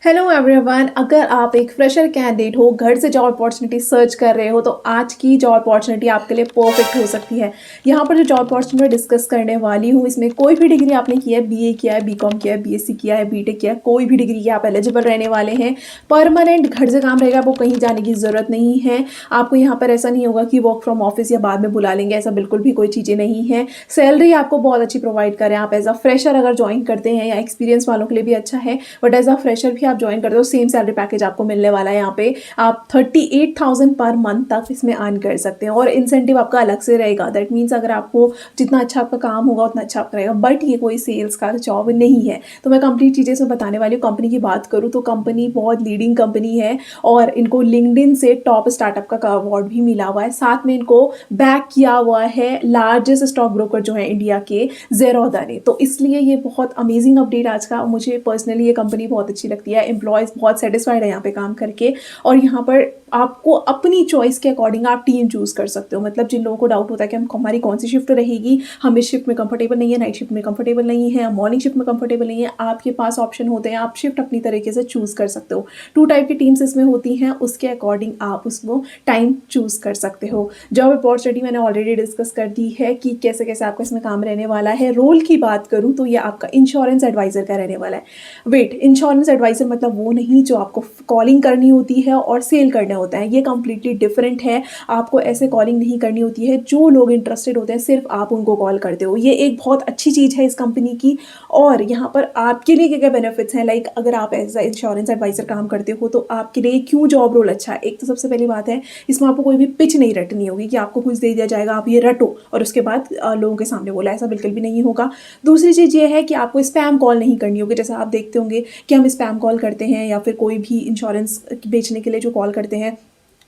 Hello everyone. अगर आप एक फ्रेशर कैंडिडेट हो, घर से जॉब अपॉर्चुनिटी सर्च कर रहे हो, तो आज की जॉब अपॉर्चुनिटी आपके लिए परफेक्ट हो सकती है। यहाँ पर जो जॉब अपॉर्चुनिटी डिस्कस करने वाली हूँ, इसमें कोई भी डिग्री आपने किया है, बीए किया है, बीकॉम किया है, बीएससी किया है, बीटेक किया है, कोई भी डिग्री की आप एलिजिबल रहने वाले हैं। परमानेंट घर से काम रहेगा, आपको कहीं जाने की ज़रूरत नहीं है। आपको यहाँ पर ऐसा नहीं होगा कि वर्क फ्रॉम ऑफिस या बाद में बुला लेंगे, ऐसा बिल्कुल भी कोई चीज़ें नहीं है। सैलरी आपको बहुत अच्छी प्रोवाइड करें। आप एज अ फ्रेशर अगर ज्वाइन करते हैं, या एक्सपीरियंस वालों के लिए भी अच्छा है, बट एज अ फ्रेशर भी आप ज्वाइन करते हो, सेम सैलरी पैकेज आपको मिलने वाला है। यहाँ पे आप 38,000 पर मंथ तक इसमें अर्न कर सकते हैं, और इंसेंटिव आपका अलग से रहेगा। दैट मीन्स अगर आपको जितना अच्छा आपका काम होगा उतना अच्छा आपका रहेगा, बट ये कोई सेल्स का जॉब नहीं है। तो मैं कंप्लीट चीज़ें इसमें बताने वाली हूँ। कंपनी की बात करूँ तो कंपनी बहुत लीडिंग कंपनी है, और इनको लिंक्डइन से टॉप स्टार्टअप का अवार्ड भी मिला हुआ है। साथ में इनको बैक किया हुआ है लार्जेस्ट स्टॉक ब्रोकर जो है इंडिया के, ज़ेरोधा ने। तो इसलिए ये बहुत अमेजिंग अपडेट आज का। मुझे पर्सनली ये कंपनी बहुत अच्छी लगती है। एम्प्लॉयज़ बहुत सेटिस्फाइड है यहाँ पे काम करके, और यहाँ पर आपको अपनी चॉइस के अकॉर्डिंग आप टीम चूज़ कर सकते हो। मतलब जिन लोगों को डाउट होता है कि हमारी कौन सी शिफ्ट रहेगी, हम इस शिफ्ट में कंफर्टेबल नहीं है, नाइट शिफ्ट में कंफर्टेबल नहीं है, मॉर्निंग शिफ्ट में कंफर्टेबल नहीं है, आपके पास ऑप्शन होते हैं। आप शिफ्ट अपनी तरीके से चूज़ कर सकते हो। 2 टाइप की टीम्स इसमें होती हैं, उसके अकॉर्डिंग आप उसको टाइम चूज़ कर सकते हो। जॉब अपॉर्चुनिटी मैंने ऑलरेडी डिस्कस कर दी है कि कैसे कैसे आपका इसमें काम रहने वाला है। रोल की बात करूँ तो ये आपका इंश्योरेंस एडवाइज़र का रहने वाला है। वेट, इंश्योरेंस एडवाइज़र मतलब वो नहीं जो आपको कॉलिंग करनी होती है और सेल करना होता है, ये कंप्लीटली डिफरेंट है। आपको ऐसे कॉलिंग नहीं करनी होती है। जो लोग इंटरेस्टेड होते हैं सिर्फ आप उनको कॉल करते हो। ये एक बहुत अच्छी चीज़ है इस कंपनी की। और यहाँ पर आपके लिए क्या क्या बेनिफिट्स हैं, लाइक अगर आप एज अ इंश्योरेंस एडवाइज़र काम करते हो तो आपके लिए क्यों जॉब रोल अच्छा है। एक तो सबसे पहली बात है, इसमें आपको कोई भी पिच नहीं रटनी होगी कि आपको कुछ दे दिया जाएगा, आप ये रटो और उसके बाद लोगों के सामने बोला, ऐसा बिल्कुल भी नहीं होगा। दूसरी चीज़ ये है कि आपको स्पैम कॉल नहीं करनी होगी। जैसे आप देखते होंगे कि हम स्पैम कॉल करते हैं, या फिर कोई भी इंश्योरेंस बेचने के लिए जो कॉल करते हैं,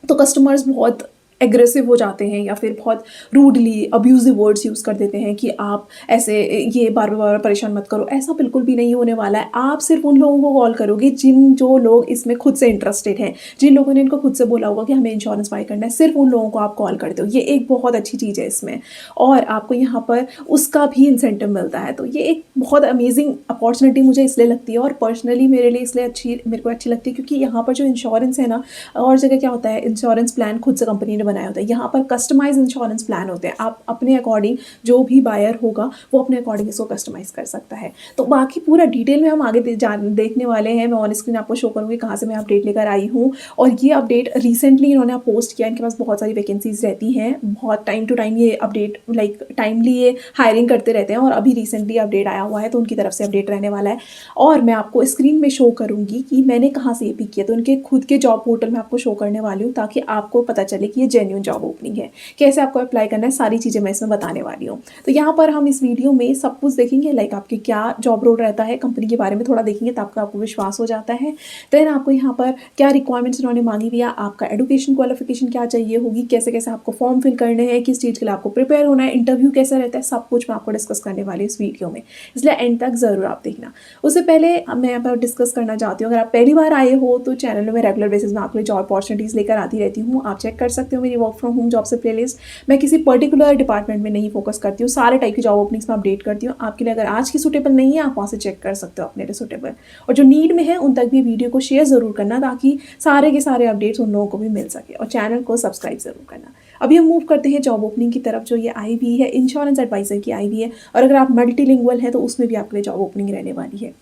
तो कस्टमर्स बहुत एग्रेसिव हो जाते हैं, या फिर बहुत रूडली अब्यूजिव वर्ड्स यूज़ कर देते हैं कि आप ऐसे ये बार बार परेशान मत करो। ऐसा बिल्कुल भी नहीं होने वाला है। आप सिर्फ उन लोगों को कॉल करोगे जो लोग इसमें खुद से इंटरेस्टेड हैं, जिन लोगों ने इनको खुद से बोला होगा कि हमें इंश्योरेंस बाय करना है, सिर्फ उन लोगों को आप कॉल करते हो। ये एक बहुत अच्छी चीज़ है इसमें, और आपको यहाँ पर उसका भी इंसेंटिव मिलता है। तो ये एक बहुत अमेजिंग अपॉर्चुनिटी मुझे इसलिए लगती है, और पर्सनली मेरे लिए इसलिए मेरे को अच्छी लगती है, क्योंकि यहाँ पर जो इंश्योरेंस है ना, और जगह क्या होता है, इंश्योरेंस प्लान खुद से कंपनी ने बनाया होता है। यहाँ पर कस्टमाइज इंश्योरेंस प्लान होते हैं। आप अपने अकॉर्डिंग, जो भी बायर होगा वो अपने अकॉर्डिंग इसको कस्टमाइज कर सकता है। तो बाकी पूरा डिटेल में हम आगे देखने वाले हैं। मैं ऑन स्क्रीन आपको शो करूँगी कहाँ से मैं अपडेट लेकर आई हूँ। और ये अपडेट रिसेंटली इन्होंने पोस्ट किया। इनके पास बहुत सारी वैकेंसीज रहती हैं, बहुत टाइम टू टाइम ये अपडेट लाइक टाइमली ये हायरिंग करते रहते हैं, और अभी रिसेंटली अपडेट आया हुआ है, तो उनकी तरफ से अपडेट रहने वाला है। और मैं आपको स्क्रीन में शो करूँगी कि मैंने कहाँ से ये पिक किया। तो उनके खुद के जॉब पोर्टल में आपको शो करने वाली हूँ, ताकि आपको पता चले कि ये जेन्युइन जॉब ओपनिंग है। कैसे आपको अप्लाई करना है, सारी चीज़ें मैं इसमें बताने वाली हूँ। तो यहाँ पर हम इस वीडियो में सब कुछ देखेंगे, लाइक आपके क्या जॉब रोल रहता है, कंपनी के बारे में थोड़ा देखेंगे, तब आपको विश्वास हो जाता है। देन आपको यहाँ पर क्या रिक्वायरमेंट्स उन्होंने मांगी हुई है, आपका एजुकेशन क्वालिफिकेशन क्या चाहिए होगी, कैसे कैसे आपको फॉर्म फिल करने हैं, किस चीज़ के लिए आपको प्रिपेयर होना है, इंटरव्यू कैसा रहता है, सब कुछ मैं आपको डिस्कस करने वाली हूँ इस वीडियो में। इसलिए एंड तक ज़रूर आप देखना। उससे पहले मैं यहाँ पर डिस्कस करना चाहती हूँ, अगर आप पहली बार आए हो तो चैनल में रेगुलर बेसिस में आपके लिए जॉब अपॉर्चुनिटीज़ लेकर आती रहती हूँ। आप चेक कर सकते हो मेरी वर्क फ्रॉम होम जॉब से प्लेलिस्ट। मैं किसी पर्टिकुलर डिपार्टमेंट में नहीं फोकस करती हूँ, सारे टाइप की जॉब ओपनिंग्स में अपडेट करती हूँ। आपके लिए अगर आज की सूटेबल नहीं है, आप वहाँ से चेक कर सकते हो अपने लिए सूटेबल। और जो नीड में है उन तक भी वीडियो को शेयर ज़रूर करना, ताकि सारे के सारे अपडेट्स उन लोगों को भी मिल सके। और चैनल को सब्सक्राइब ज़रूर करना। अभी हम मूव करते हैं जॉब ओपनिंग की तरफ, जो ये आई हुई है इंश्योरेंस एडवाइज़र की आई हुई है। और अगर आप मल्टीलिंगुअल है तो उसमें भी आपके लिए जॉब ओपनिंग रहने वाली है।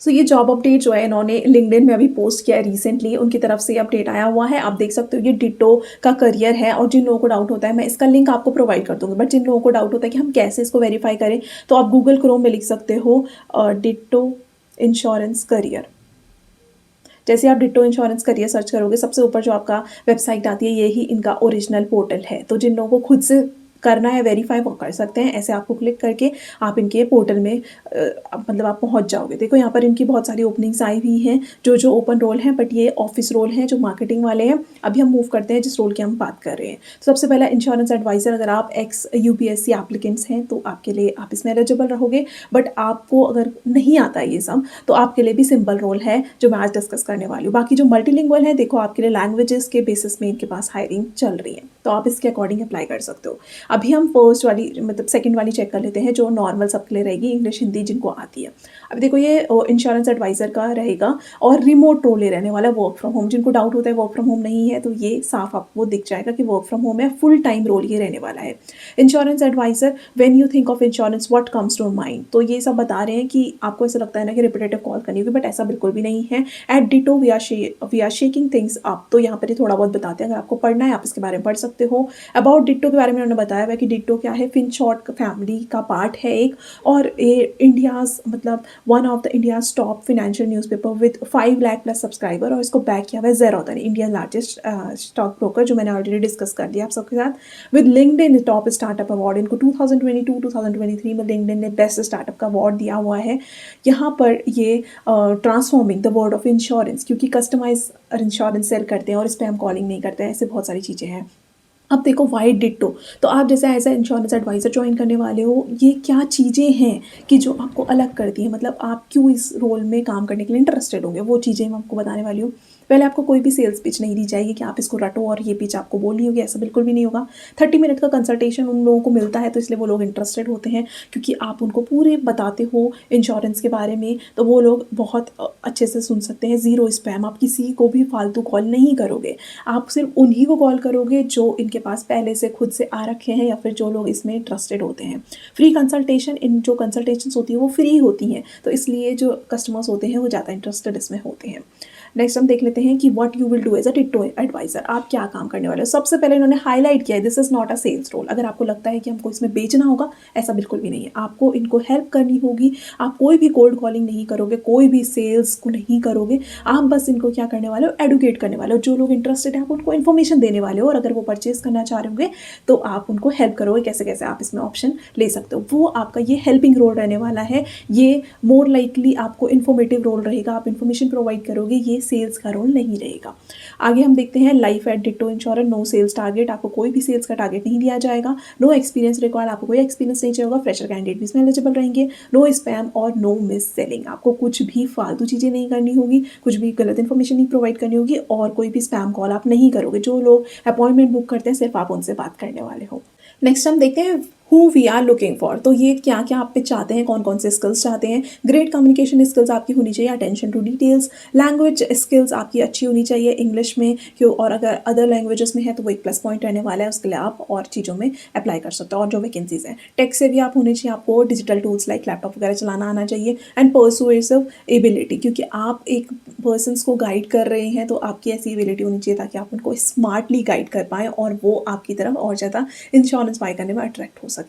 सो ये जॉब अपडेट जो है इन्होंने लिंक्डइन में अभी पोस्ट किया है रिसेंटली, उनकी तरफ से अपडेट आया हुआ है। आप देख सकते हो ये डिट्टो का करियर है। और जिन लोगों को डाउट होता है, मैं इसका लिंक आपको प्रोवाइड कर दूंगी, बट जिन लोगों को डाउट होता है कि हम कैसे इसको वेरीफाई करें, तो आप गूगल क्रोम में लिख सकते हो डिट्टो इंश्योरेंस करियर। जैसे आप डिट्टो इंश्योरेंस करियर सर्च करोगे, सबसे ऊपर जो आपका वेबसाइट आती है, यही इनका ओरिजिनल पोर्टल है। तो जिन लोगों को खुद से करना है वेरीफाई, वो कर सकते हैं। ऐसे आपको क्लिक करके आप इनके पोर्टल में मतलब आप पहुंच जाओगे। देखो यहाँ पर इनकी बहुत सारी ओपनिंग्स आई हुई हैं, जो ओपन रोल हैं, बट ये ऑफिस रोल हैं जो मार्केटिंग वाले हैं। अभी हम मूव करते हैं जिस रोल की हम बात कर रहे हैं। तो सबसे पहला इंश्योरेंस एडवाइज़र। अगर आप एक्स यूपीएससी एप्लीकेंट्स हैं तो आपके लिए आप इसमें एलिजिबल रहोगे, बट आपको अगर नहीं आता ये सब तो आपके लिए भी सिंपल रोल है जो मैं आज डिस्कस करने वाली हूँ। बाकी जो मल्टीलिंगुअल है, देखो आपके लिए लैंग्वेजेस के बेसिस में इनके पास हायरिंग चल रही है, तो आप इसके अकॉर्डिंग अप्लाई कर सकते हो। अभी हम फर्स्ट वाली मतलब सेकंड वाली चेक कर लेते हैं, जो नॉर्मल सबके लिए रहेगी, इंग्लिश हिंदी जिनको आती है। अब देखो ये इंश्योरेंस एडवाइज़र का रहेगा और रिमोट रोल ही रहने वाला है, वर्क फ्रॉम होम। जिनको डाउट होता है वर्क फ्रॉम होम नहीं है, तो ये साफ आपको दिख जाएगा कि वर्क फ्रॉम होम है, फुल टाइम रोल ये रहने वाला है। Insurance advisor, when you think of insurance what comes to mind? तो ये सब बता रहे हैं कि आपको ऐसा लगता है ना कि रिपीटेटिव कॉल करनी होगी, बट ऐसा बिल्कुल भी नहीं है। At Ditto we are shaking things up. तो यहाँ पर ये थोड़ा बहुत बताते हैं, अगर आपको पढ़ना है आप इसके बारे में पढ़ सकते हो। अबाउट डिट्टो के बारे में उन्होंने बताया हुआ है कि डिट्टो क्या है, फिनशॉट फैमिली का पार्ट है एक, और ये इंडियाज़ मतलब one of the India's top financial newspaper with 5 lakh plus subscriber, और इसको बैक किया हुआ है ज़ेरोधा ने, इंडिया लार्जेस्ट स्टॉक ब्रोकर, जो मैंने ऑलरेडी डिस्कस कर दिया आप सबके साथ। With LinkedIn top startup award, इनको 2022-2023 में लिंक्डइन ने बेस्ट स्टार्टअप का अवार्ड दिया हुआ है। यहाँ पर ये transforming the world of insurance, क्योंकि कस्टमाइज इंश्योरेंस सेल करते हैं और स्पैम कॉलिंग नहीं करते हैं, ऐसे बहुत सारी चीज़ें हैं। अब देखो वाई डिट्टो, तो आप जैसे as a insurance advisor join करने वाले हो, ये क्या चीज़ें हैं कि जो आपको अलग करती हैं, मतलब आप क्यों इस रोल में काम करने के लिए इंटरेस्टेड होंगे, वो चीज़ें मैं आपको बताने वाली हूँ। पहले आपको कोई भी सेल्स पिच नहीं दी जाएगी कि आप इसको रटो और ये पिच आपको बोलनी होगी, ऐसा बिल्कुल भी नहीं होगा। 30 मिनट का कंसल्टेशन उन लोगों को मिलता है, तो इसलिए वो लोग इंटरेस्टेड होते हैं, क्योंकि आप उनको पूरे बताते हो इंश्योरेंस के बारे में, तो वो लोग बहुत अच्छे से सुन सकते हैं। ज़ीरो स्पैम, आप किसी को भी फालतू कॉल नहीं करोगे, आप सिर्फ उन्हीं को कॉल करोगे जो इनके पास पहले से खुद से आ रखे हैं, या फिर जो लोग इसमें इंटरेस्टेड होते हैं। फ्री कंसल्टेशन, इन जो कंसल्टेशंस होती हैं वो फ्री होती हैं, तो इसलिए जो कस्टमर्स होते हैं वो ज़्यादा इंटरेस्टेड इसमें होते हैं। नेक्स्ट हम देख लेते हैं कि what you will do as a Ditto advisor, आप क्या काम करने वाले हो। सबसे पहले इन्होंने हाईलाइट किया है, this is not a sales role. अगर आपको लगता है कि हमको इसमें बेचना होगा, ऐसा बिल्कुल भी नहीं है। आपको इनको हेल्प करनी होगी, आप कोई भी कोल्ड कॉलिंग नहीं करोगे, कोई भी सेल्स को नहीं करोगे, आप बस इनको क्या करने वाले हो, एडुकेट करने वाले हो। जो लोग इंटरेस्टेड हैं आप उनको इन्फॉर्मेशन देने वाले हो, और अगर वो परचेज करना चाह रहे होंगे तो आप उनको हेल्प करोगे, कैसे कैसे आप इसमें ऑप्शन ले सकते हो। वो आपका ये हेल्पिंग रोल रहने वाला है। ये मोर लाइकली आपको इन्फॉर्मेटिव रोल रहेगा, आप इन्फॉर्मेशन प्रोवाइड करोगे, ये सेल्स का रोल नहीं रहेगा। आगे हम देखते हैं life at Ditto insurance, no sales target, आपको कोई भी सेल्स का टारगेट नहीं दिया जाएगा। नो एक्सपीरियंस रिक्वायर्ड, आपको कोई एक्सपीरियंस नहीं चाहिए होगा, फ्रेशर कैंडिडेट भी इसमें एलिजिबल रहेंगे। नो स्पैम और नो मिस सेलिंग, आपको कुछ भी फालतू चीज़ें नहीं करनी होगी, कुछ भी गलत इन्फॉर्मेशन नहीं प्रोवाइड करनी होगी, और कोई भी स्पैम कॉल आप नहीं करोगे। जो लोग अपॉइंटमेंट बुक करते हैं सिर्फ आप उनसे बात करने वाले हो। नेक्स्ट हम देखते हैं who we are looking for, तो ये क्या क्या आप पे चाहते हैं, कौन कौन से स्किल्स चाहते हैं। ग्रेट कम्युनिकेशन स्किल्स आपकी होनी चाहिए, attention to details, language skills आपकी अच्छी होनी चाहिए इंग्लिश में, क्यों, और अगर अदर लैंग्वेजेस में है तो वो एक प्लस पॉइंट रहने वाला है, उसके लिए आप और चीज़ों में अप्लाई कर सकते हो। और जो वैकेंसीज हैं, टेक से भी आप होने चाहिए, आपको डिजिटल टूल्स लाइक लैपटॉप वगैरह चलाना आना चाहिए, एंड परसुएसिव एबिलिटी, क्योंकि आप एक पर्सनस को गाइड कर रहे हैं तो आपकी ऐसी एबिलिटी होनी चाहिए ताकि आप उनको स्मार्टली गाइड कर पाएँ और वो आपकी तरफ और ज़्यादा इंश्योरेंस बाय करने में अट्रैक्ट हो सके।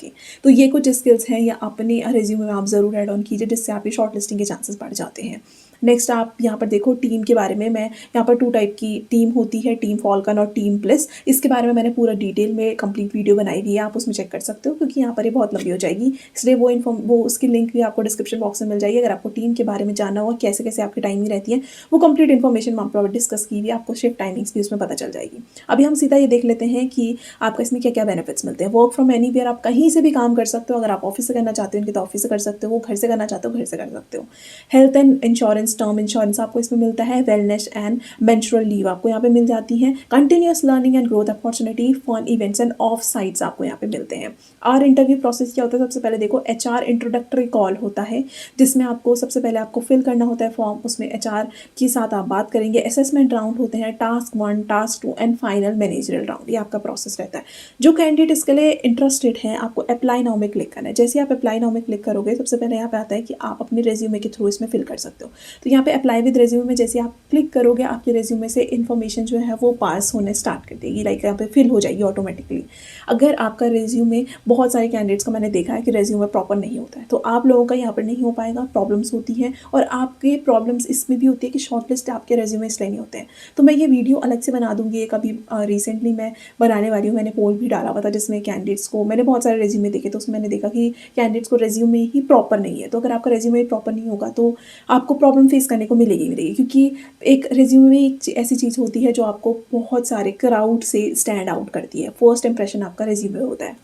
तो ये कुछ स्किल्स हैं, या अपने रिज्यूमे में आप ज़रूर ऐड ऑन कीजिए, जिससे आपकी शॉर्ट लिस्टिंग के चांसेस बढ़ जाते हैं। नेक्स्ट आप यहाँ पर देखो टीम के बारे में, मैं यहाँ पर 2 टाइप की टीम होती है, टीम फॉल्कन और टीम प्लस। इसके बारे में मैंने पूरा डिटेल में कंप्लीट वीडियो बनाई हुई है, आप उसमें चेक कर सकते हो, क्योंकि यहाँ पर ये बहुत लंबी हो जाएगी, इसलिए वो उसकी लिंक भी आपको डिस्क्रिप्शन बॉक्स में मिल जाएगी। अगर आपको टीम के बारे में जानना होगा कैसे कैसे आपकी टाइमिंग रहती है, वो कंप्लीट इन्फॉर्मेशन वहाँ पर डिस्कस की हुई है, आपको शिफ्ट टाइमिंग्स भी उसमें पता चल जाएगी। अभी हम सीधा ये देख लेते हैं कि आपका इसमें क्या क्या बेनिफिट्स मिलते हैं। वर्क फ्रॉम एनीवेयर, आप कहीं से भी काम कर सकते हो, अगर आप ऑफिस से करना चाहते हो इनके तो ऑफिस से कर सकते हो, घर से करना चाहते हो घर से कर सकते हो। Health and insurance, term insurance आपको इसमें मिलता है, वेलनेस एंड मेंस्ट्रुअल लीव आपको यहाँ पे मिल जाती है, continuous learning and growth opportunity, fun events and off sites आपको यहाँ पे मिलते हैं। आर इंटरव्यू प्रोसेस क्या होता है, सबसे पहले देखो HR इंट्रोडक्टरी कॉल होता है, जिसमें आपको सबसे पहले आपको फिल करना होता है फॉर्म, उसमें HR के साथ आप बात करेंगे। असेसमेंट राउंड होते हैं, task 1, task 2 and final managerial round, ये आपका प्रोसेस रहता है। जो कैंडिडेट इसके लिए इंटरेस्टेड हैं, आपको अप्लाई नाउ में क्लिक करना है। जैसे आप अप्लाई नाउ में क्लिक करोगे, सबसे पहले यहाँ पे आता है कि आप अपने रेज्यूमे के थ्रू इसमें फिल कर सकते हो। तो यहाँ पे अप्लाई विद रेज्यूमे में जैसे आप क्लिक करोगे, आपके रेज्यूमे से इन्फॉर्मेशन जो है वो पास होने स्टार्ट कर देगी, लाइक यहाँ पे फिल हो जाएगी ऑटोमेटिकली। अगर आपका रेज्यूमे, बहुत सारे कैंडिडेट्स का मैंने देखा है कि रेज्यूमे प्रॉपर नहीं होता है, तो आप लोगों का यहाँ पर नहीं हो पाएगा, प्रॉब्लम्स होती हैं, और आपके प्रॉब्लम्स इसमें भी होती है कि शॉर्टलिस्ट आपके रेज्यूमे इसलिए नहीं होते हैं। तो मैं ये वीडियो अलग से बना दूंगी, एक अभी रिसेंटली मैं बनाने वाली हूँ, मैंने पोल भी डाला हुआ था जिसमें कैंडिडेट्स को, मैंने बहुत सारे रेज्यूमे देखे तो उसमें मैंने देखा कि कैंडिडेट्स को रेज्यूमे ही प्रॉपर नहीं है। तो अगर आपका रेज्यूमे प्रॉपर नहीं होगा तो आपको प्रॉब्लम फेस करने को मिलेगी, क्योंकि एक रेज्यूमे में एक ऐसी चीज़ होती है जो आपको बहुत सारे क्राउड से स्टैंड आउट करती है। फर्स्ट इंप्रेशन आपका रेज्यूमे होता है।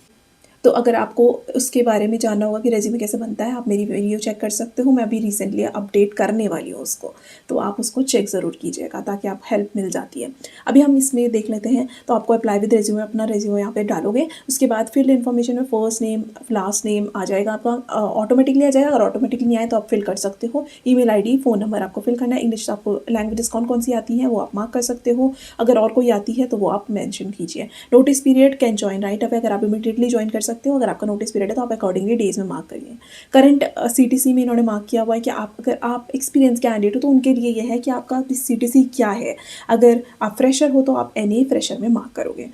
तो अगर आपको उसके बारे में जानना होगा कि रेज़्यूमे कैसे बनता है, आप मेरी वीडियो चेक कर सकते हो। मैं अभी रिसेंटली अपडेट करने वाली हूँ उसको, तो आप उसको चेक ज़रूर कीजिएगा ताकि आप हेल्प मिल जाती है। अभी हम इसमें देख लेते हैं। तो आपको अप्लाई विद रेज़्यूमे अपना रेज़्यूमे यहाँ पे डालोगे, उसके बाद फिल इन्फॉर्मेशन में फर्स्ट नेम, लास्ट नेम आ जाएगा आपका, ऑटोमेटिकली आ जाएगा। अगर ऑटोमेटिकली नहीं आए तो आप फिल कर सकते हो। ईमेल आईडी, फ़ोन नंबर आपको फिल करना है। इंग्लिश आपको लैंग्वेजेस कौन-कौन सी आती हैं वो आप मार्क कर सकते हो। अगर और कोई आती है तो वो आप मेंशन कीजिए। Notice period can join right away, अगर आप इमीडिएटली जॉइन कर सकते हो। अगर आपका नोटिस पीरियड है तो आप अकॉर्डिंगली डेज़ में मार्क करिए। करंट सीटीसी में इन्होंने मार्क किया हुआ है कि अगर आप एक्सपीरियंस कैंडिडेट हो तो उनके लिए ये है कि आपका सीटीसी क्या है। अगर आप फ्रेशर हो तो आप एनए फ्रेशर में मार्क करोगे।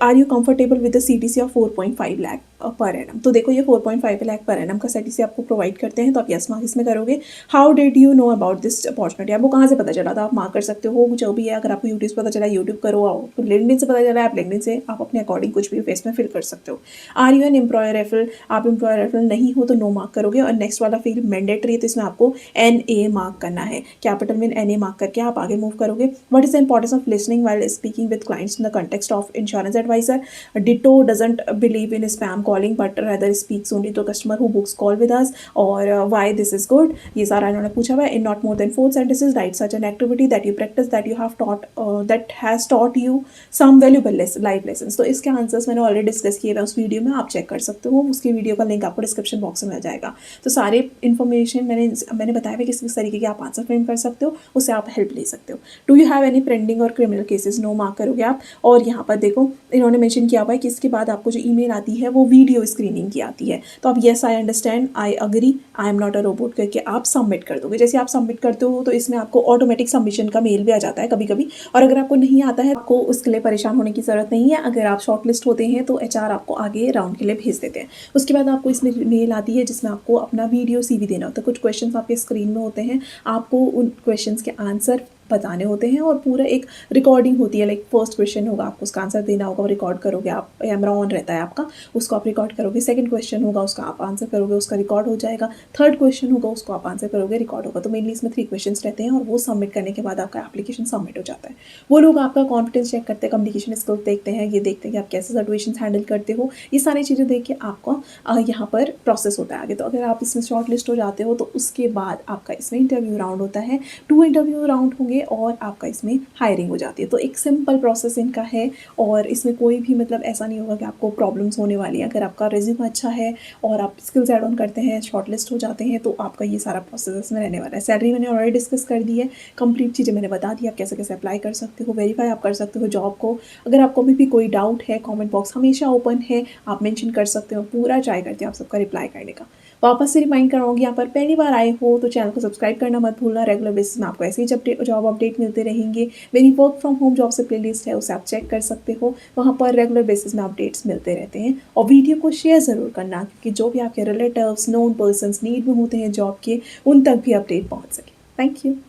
Are you comfortable with the CTC of 4.5 lakh per annum. तो देखो ये 4.5 लाख पर एनम का सीटीसी आपको प्रोवाइड करते हैं, तो आप यस मार्क इसमें करोगे। How did you know about this opportunity, आपको कहाँ से पता चला था, आप मार्क कर सकते हो जो भी है। अगर आपको यूट्यूब से पता चला यूट्यूब करो, आपको लिंक्डइन से पता चला आप लिंक्डइन से, आप अपने अकॉर्डिंग कुछ भी फेस में फिल कर सकते हो। Are you an employer referral, आप एम्प्लॉयर रेफरल नहीं हो तो नो मार्क करोगे। और नेक्स्ट वाला फील्ड मैंडेटरी है, तो इसमें आपको NA मार्क करना है। कैपिटल में NA मार्क करके आप आगे मूव करोगे। What is the importance of listening while speaking with clients in the context of insurance advisor. Ditto doesn't believe in spam calling but rather speaks only to customer who books call with us. और why this is good, ये सारा इन्होंने पूछा हुआ है। In not more than 4 sentences right such an activity that you practice that you have taught that has taught you some valuable life lessons. तो इसके answers मैंने ऑलरेडी डिस्कस किए हुए उस वीडियो में, आप चेक कर सकते हो। उसकी वीडियो का लिंक आपको डिस्क्रिप्शन बॉक्स में मिल जाएगा। तो सारे इन्फॉर्मेशन मैंने बताया है किस तरीके के आप आंसर फ्रेम कर सकते हो, उससे आप हेल्प ले सकते हो। Do you have any pending और क्रिमिनल केसेस, नो मार्क करोगे आप। और यहाँ पर देखो इन्होंने मेंशन किया हुआ है कि इसके बाद आपको जो ईमेल आती है वो वीडियो स्क्रीनिंग की आती है, तो आप yes I understand, I agree, I am not a robot करके आप सबमिट कर दोगे। जैसे आप सबमिट करते हो तो इसमें आपको ऑटोमेटिक सबमिशन का मेल भी आ जाता है कभी कभी। और अगर आपको नहीं आता है, आपको उसके लिए परेशान होने की ज़रूरत नहीं है। अगर आप शॉर्टलिस्ट होते हैं तो HR आपको आगे राउंड के लिए भेज देते हैं। उसके बाद आपको इसमें मेल आती है जिसमें आपको अपना वीडियो CV देना होता है। कुछ क्वेश्चंस आपके स्क्रीन में होते हैं, आपको उन क्वेश्चंस के आंसर बताने होते हैं और पूरा एक रिकॉर्डिंग होती है। लाइक फर्स्ट क्वेश्चन होगा, आपको उसका आंसर देना होगा, वो रिकॉर्ड करोगे आप, कैमरा ऑन रहता है आपका, उसको आप रिकॉर्ड करोगे। सेकंड क्वेश्चन होगा, उसका आप आंसर करोगे, उसका रिकॉर्ड हो जाएगा। थर्ड क्वेश्चन होगा, उसको आप आंसर करोगे, रिकॉर्ड होगा। तो मेनली इसमें 3 क्वेश्चंस रहते हैं और वो सबमिट करने के बाद आपका एप्लीकेशन सबमिट हो जाता है। वो लोग आपका कॉन्फिडेंस चेक करते हैं, कम्युनिकेशन स्किल्स देखते हैं, ये देखते हैं कि आप कैसे सिचुएशंस हैंडल करते हो। ये सारी चीज़ें देख के आपका यहाँ पर प्रोसेस होता है आगे। तो अगर आप इसमें शॉर्ट लिस्ट हो जाते हो तो उसके बाद आपका इसमें इंटरव्यू राउंड होता है। 2 इंटरव्यू राउंड होंगे और आपका इसमें हायरिंग हो जाती है। तो एक सिंपल प्रोसेस इनका है और इसमें कोई भी मतलब ऐसा नहीं होगा कि आपको प्रॉब्लम्स होने वाली है। अगर आपका रिज्यूम अच्छा है और आप स्किल्स ऐड ऑन करते हैं, शॉर्टलिस्ट हो जाते हैं, तो आपका ये सारा प्रोसेस इसमें रहने वाला है। सैलरी मैंने ऑलरेडी डिस्कस कर दी है, कंप्लीट चीज़ें मैंने बता दी, आप कैसे कैसे अप्लाई कर सकते हो, वेरीफाई आप कर सकते हो जॉब को। अगर आपको अभी भी कोई डाउट है, कमेंट बॉक्स हमेशा ओपन है, आप मेंशन कर सकते हो, पूरा ट्राई करते हैं आप सबका रिप्लाई करने का। वापस से रिमाइंड कराऊंगी, यहाँ पर पहली बार आए हो तो चैनल को सब्सक्राइब करना मत भूलना। रेगुलर बेसिस में आपको ऐसे ही जॉब अपडेट मिलते रहेंगे। मेरी वर्क फ्रॉम होम जॉब से प्लेलिस्ट है, उसे आप चेक कर सकते हो, वहाँ पर रेगुलर बेसिस में अपडेट्स मिलते रहते हैं। और वीडियो को शेयर ज़रूर करना क्योंकि जो भी आपके रिलेटिव्स, नोन पर्सन्स नीड में होते हैं जॉब के, उन तक भी अपडेट पहुँच सके। Thank you.